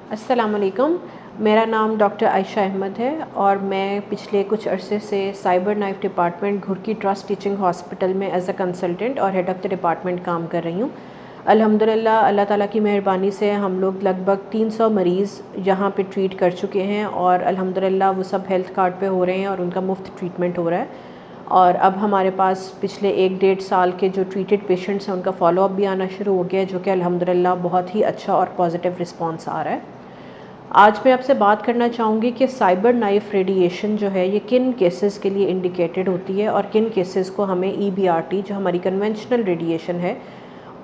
अस्सलाम वालेकुम। मेरा नाम डॉक्टर आयशा अहमद है और मैं पिछले कुछ अरसे से cyber knife department Ghurki trust teaching hospital में एज अ कंसल्टेंट और हेड ऑफ़ द डिपार्टमेंट काम कर रही हूँ। अल्हम्दुलिल्लाह अल्लाह ताला की मेहरबानी से हम लोग लगभग 300 मरीज़ यहाँ पे ट्रीट कर चुके हैं और अल्हम्दुलिल्लाह वो सब हेल्थ कार्ड पे हो रहे हैं और उनका मुफ्त ट्रीटमेंट हो रहा है। और अब हमारे पास पिछले 1-1.5 साल के जो ट्रीटेड पेशेंट्स हैं उनका फ़ॉलोअप भी आना शुरू हो गया है, जो कि अल्हम्दुलिल्लाह बहुत ही अच्छा और पॉजिटिव रिस्पॉन्स आ रहा है। आज मैं आपसे बात करना चाहूँगी कि साइबर नाइफ़ रेडिएशन जो है ये किन केसेस के लिए इंडिकेटेड होती है और किन केसेस को हमें EBRT जो हमारी कन्वेंशनल रेडिएशन है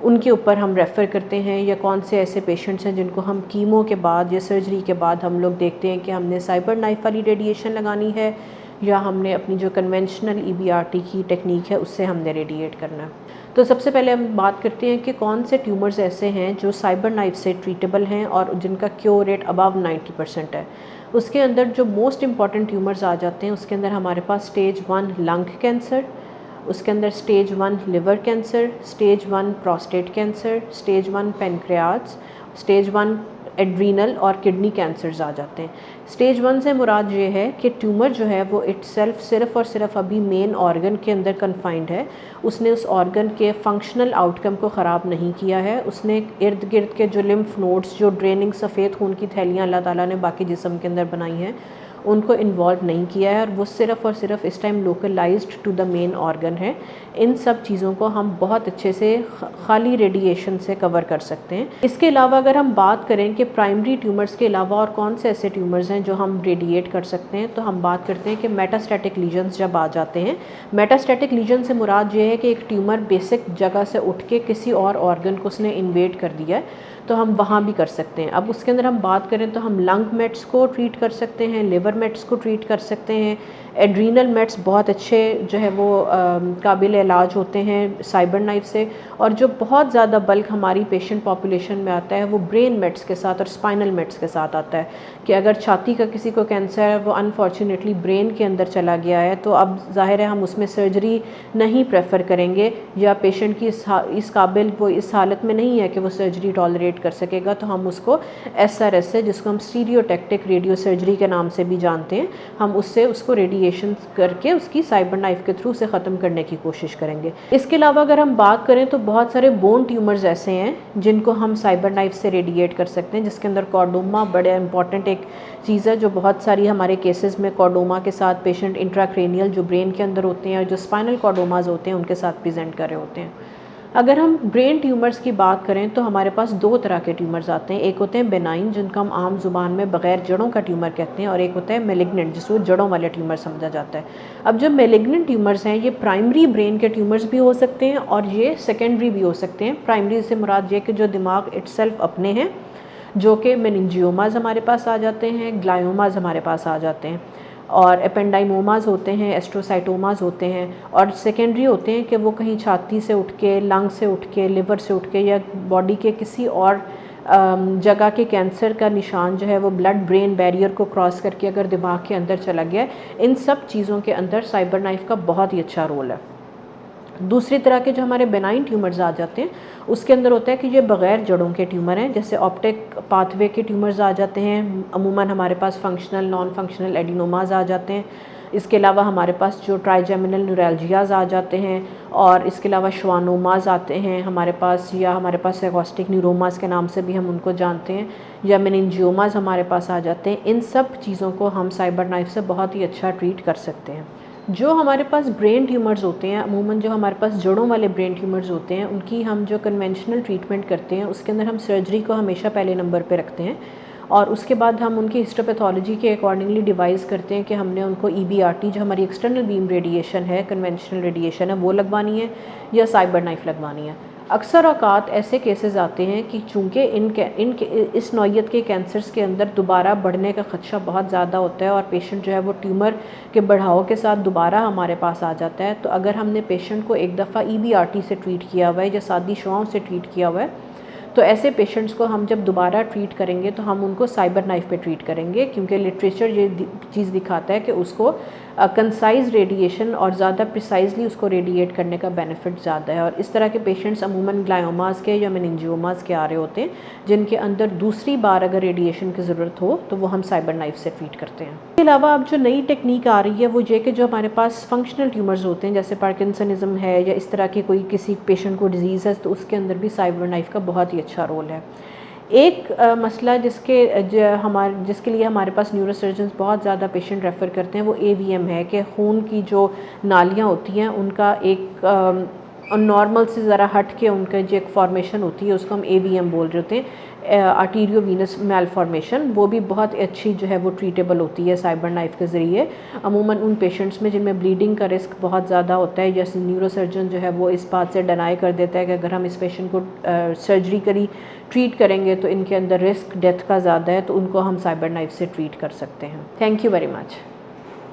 उनके ऊपर हम रेफ़र करते हैं, या कौन से ऐसे पेशेंट्स हैं जिनको हम कीमो के बाद या सर्जरी के बाद हम लोग देखते हैं कि हमने साइबर नाइफ़ वाली रेडिएशन लगानी है या हमने अपनी जो कन्वेंशनल EBRT की टेक्निक है उससे हमने रेडिएट करना है। तो सबसे पहले हम बात करते हैं कि कौन से ट्यूमर्स ऐसे हैं जो साइबर नाइफ़ से ट्रीटेबल हैं और जिनका क्योर रेट अबव 90% है। उसके अंदर जो मोस्ट इम्पॉर्टेंट ट्यूमर्स आ जाते हैं उसके अंदर हमारे पास स्टेज 1 लंग कैंसर, उसके अंदर stage 1 liver cancer, stage 1 prostate cancer, stage 1 pancreas, stage 1 adrenal और किडनी कैंसर्स आ जाते हैं। स्टेज 1 से मुराद ये है कि ट्यूमर जो है वो इटसेल्फ सिर्फ़ और सिर्फ अभी मेन ऑर्गन के अंदर कन्फाइंड है, उसने उस ऑर्गन के फंक्शनल आउटकम को ख़राब नहीं किया है, उसने इर्द गिर्द के जो लिम्फ नोड्स जो ड्रेनिंग सफ़ेद खून की थैलियाँ अल्लाह ताला ने बाकी जिस्म के अंदर बनाई हैं उनको इन्वॉल्व नहीं किया है और वो सिर्फ़ और सिर्फ इस time localised to the main organ है। इन सब चीज़ों को हम बहुत अच्छे से खाली रेडिएशन से कवर कर सकते हैं। इसके अलावा अगर हम बात करें कि प्राइमरी ट्यूमर्स के अलावा और कौन से ऐसे ट्यूमर्स हैं जो हम रेडिएट कर सकते हैं, तो हम बात करते हैं कि मेटास्टैटिक लीजन्स जब आ जाते हैं। मेटास्टैटिक लीजन से मुराद ये है कि एक ट्यूमर बेसिक जगह से उठ के किसी और ऑर्गन को उसने इन्वेड कर दिया है, तो हम वहाँ भी कर सकते हैं। अब उसके अंदर हम बात करें तो हम लंग मेट्स को ट्रीट कर सकते हैं, लिवर मेट्स को ट्रीट कर सकते हैं, एड्रीनल मेट्स बहुत अच्छे जो है वो काबिल इलाज होते हैं साइबर नाइफ़ से। और जो बहुत ज़्यादा बल्क हमारी पेशेंट पॉपुलेशन में आता है वो ब्रेन मेट्स के साथ और स्पाइनल मेट्स के साथ आता है कि अगर छाती का किसी को कैंसर है वो अनफॉर्चुनेटली ब्रेन के अंदर चला गया है, तो अब ज़ाहिर है हम उसमें सर्जरी नहीं प्रेफर करेंगे, या पेशेंट की इस काबिल वो इस हालत में नहीं है कि वो सर्जरी टॉलरेट कर सकेगा, तो हम उसको SRS से, जिसको हम स्टीरियोटैक्टिक रेडियो सर्जरी के नाम से भी जानते हैं, हम उससे उसको रेडिएशन करके उसकी साइबर नाइफ़ के थ्रू से ख़त्म करने की कोशिश करेंगे। इसके अलावा अगर हम बात करें तो बहुत सारे बोन ट्यूमर्स ऐसे हैं जिनको हम साइबर नाइफ़ से रेडिएट कर सकते हैं, जिसके अंदर कॉर्डोमा बड़े इंपॉर्टेंट एक चीज़ है, जो बहुत सारी हमारे केसेस में कॉर्डोमा के साथ पेशेंट इंट्राक्रेनियल जो ब्रेन के अंदर होते हैं और जो स्पाइनल कॉर्डोमाज होते हैं उनके साथ प्रेजेंट कर रहे होते हैं। अगर हम ब्रेन ट्यूमर्स की बात करें तो हमारे पास 2 तरह के ट्यूमर्स आते हैं। एक होते हैं बेनाइन, जिनको हम आम ज़ुबान में बग़ैर जड़ों का ट्यूमर कहते हैं, और एक होता है मेलिग्नेंट, जिसको जड़ों वाले ट्यूमर समझा जाता है। अब जो मेलिग्नेंट ट्यूमर्स हैं ये प्राइमरी ब्रेन के ट्यूमर्स भी हो सकते हैं और ये सेकेंडरी भी हो सकते हैं। प्राइमरी से मुराद ये कि जो दिमाग इटसेल्फ अपने हैं, जो कि मेनिंजियोमाज हमारे पास आ जाते हैं, ग्लायोमाज हमारे पास आ जाते हैं, और एपेंडाइमोमाज होते हैं, एस्ट्रोसाइटोमाज होते हैं। और सेकेंडरी होते हैं कि वो कहीं छाती से उठ के, लंग से उठ के, लिवर से उठ के या बॉडी के किसी और जगह के कैंसर का निशान जो है वो ब्लड ब्रेन बैरियर को क्रॉस करके अगर दिमाग के अंदर चला गया। इन सब चीज़ों के अंदर साइबर नाइफ़ का बहुत ही अच्छा रोल है। दूसरी तरह के जो हमारे बेनाइन ट्यूमर्स आ जाते हैं उसके अंदर होता है कि ये बग़ैर जड़ों के ट्यूमर हैं, जैसे ऑप्टिक पाथवे के ट्यूमर्स आ जाते हैं। अमूमन हमारे पास फंक्शनल, नॉन फंक्शनल एडिनोमाज आ जाते हैं। इसके अलावा हमारे पास जो ट्राइजेमिनल न्यूरैल्जियाज आ जाते हैं, और इसके अलावा श्वानोमाज आते हैं हमारे पास, या हमारे पास साइकोस्टिक न्यूरोमाज के नाम से भी हम उनको जानते हैं, या मेनिंजियोमाज हमारे पास आ जाते हैं। इन सब चीज़ों को हम साइबर नाइफ़ से बहुत ही अच्छा ट्रीट कर सकते हैं। जो हमारे पास ब्रेन ट्यूमर्स होते हैं, अमूमन जो हमारे पास जड़ों वाले ब्रेन ट्यूमर्स होते हैं, उनकी हम जो कन्वेंशनल ट्रीटमेंट करते हैं उसके अंदर हम सर्जरी को हमेशा पहले नंबर पे रखते हैं, और उसके बाद हम उनकी हिस्टोपैथोलॉजी के अकॉर्डिंगली डिवाइस करते हैं कि हमने उनको EBRT जो हमारी एक्सटर्नल बीम रेडिएशन है, कन्वेंशनल रेडिएशन है, वो लगवानी है या साइबर नाइफ़ लगवानी है। अक्सर औक़ात ऐसे केसेस आते हैं कि चूँकि इस नौइयत के कैंसर्स के अंदर दोबारा बढ़ने का ख़दशा बहुत ज़्यादा होता है और पेशेंट जो है वो ट्यूमर के बढ़ाव के साथ दोबारा हमारे पास आ जाता है, तो अगर हमने पेशेंट को एक दफ़ा EBRT से ट्रीट किया हुआ है या सादी शुआओं से ट्रीट किया हुआ है, तो ऐसे पेशेंट्स को हम जब दोबारा ट्रीट करेंगे तो हम उनको साइबर नाइफ पे ट्रीट करेंगे, क्योंकि लिटरेचर ये चीज़ दिखाता है कि उसको कंसाइज रेडिएशन और ज़्यादा प्रिसाइजली उसको रेडिएट करने का बेनिफिट ज़्यादा है। और इस तरह के पेशेंट्स अमूमन ग्लायोमास के या मेनिंजियोमास के आ रहे होते हैं, जिनके अंदर दूसरी बार अगर रेडिएशन की ज़रूरत हो तो वो हम साइबर नाइफ से ट्रीट करते हैं। इसके अलावा अब जो नई टेक्निक आ रही है वो ये कि जो हमारे पास फंक्शनल ट्यूमर्स होते हैं, जैसे पार्किंसनिज्म है या इस तरह की कोई किसी पेशेंट को डिजीज़ है, तो उसके अंदर भी साइबर नाइफ का बहुत ही अच्छा रोल है। एक मसला जिसके लिए हमारे पास न्यूरोसर्जन्स बहुत ज़्यादा पेशेंट रेफ़र करते हैं वो AVM है, कि खून की जो नालियाँ होती हैं उनका एक नॉर्मल से ज़रा हट के उनका जो एक फॉर्मेशन होती है उसको हम AVM बोल रहे होते हैं, आर्टीरियो वीनस मैलफॉर्मेशन। वो भी बहुत अच्छी जो है वो ट्रीटेबल होती है साइबर नाइफ के ज़रिए। अमूमन उन पेशेंट्स में जिनमें ब्लीडिंग का रिस्क बहुत ज़्यादा होता है, जैसे न्यूरोसर्जन जो है वो इस बात से डिनाई कर देता है कि अगर हम इस पेशेंट को सर्जरी करी ट्रीट करेंगे तो इनके अंदर रिस्क डेथ का ज़्यादा है, तो उनको हम साइबर नाइफ से ट्रीट कर सकते हैं। Thank you very much.